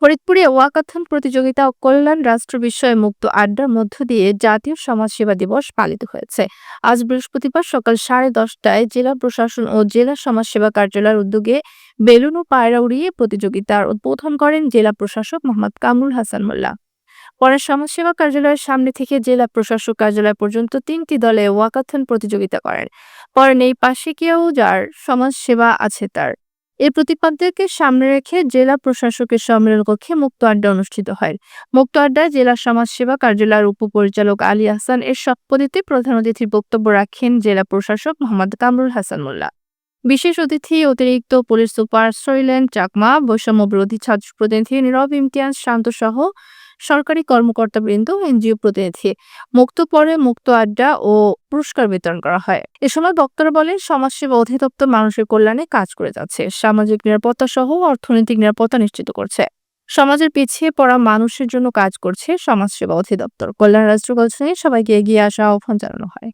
ফরিদপুরে ওয়াকাথন প্রতিযোগিতা ও কল্যাণ রাষ্ট্র বিষয়ে মুক্ত আড্ডার মধ্য দিয়ে জাতীয় সমাজসেবা দিবস পালিত হয়েছে। আজ বৃহস্পতিবার সকাল 10:30টায় জেলা প্রশাসন ও জেলা সমাজসেবা কার্যালয়ের উদ্যোগে বেলুন ও পায়রা উড়িয়ে প্রতিযোগিতার উদ্বোধন করেন জেলা প্রশাসক মোহাম্মদ কামরুল হাসান মোল্লা। পরে সমাজসেবা কার্যালয়ের সামনে থেকে জেলা প্রশাসক কার্যালয় পর্যন্ত 3টি দলে ওয়াকাথন প্রতিযোগিতা করেন। পরে এই পাশে কেউ যার সমাজসেবা আছে তার এই প্রতিপাদ্যকে সামনে রেখে জেলা প্রশাসকের সম্মেলন কক্ষে মুক্ত আড্ডা অনুষ্ঠিত হয়। মুক্ত আড্ডায় জেলা সমাজসেবা কার্যালয়ের উপপরিচালক আলী আহসান এর সভাপতিত্বে প্রধান অতিথির বক্তব্য রাখেন জেলা প্রশাসক মোহাম্মদ কামরুল হাসান মোল্লা। বিশেষ অতিথি অতিরিক্ত পুলিশ সুপার শৈলেন চাকমা, বৈষম্য বিরোধী ছাত্র প্রতিনিধি নীরব ইমতিয়াজ শান্ত সহ সরকারি কর্মকর্তাবৃন্দ, এনজিও প্রতিনিধি। মুক্ত আড্ডা ও পুরস্কার বিতরণ করা হয়। এ সময় বক্তারা বলেন, সমাজসেবা অধিদপ্তর মানুষের কল্যাণে কাজ করে যাচ্ছে, সামাজিক নিরাপত্তা সহ অর্থনৈতিক নিরাপত্তা নিশ্চিত করছে। সমাজের পিছিয়ে পড়া মানুষের জন্য কাজ করছে সমাজসেবা অধিদপ্তর। কল্যাণ রাষ্ট্র গঠনে সবাইকে এগিয়ে আসা আহ্বান জানানো হয়।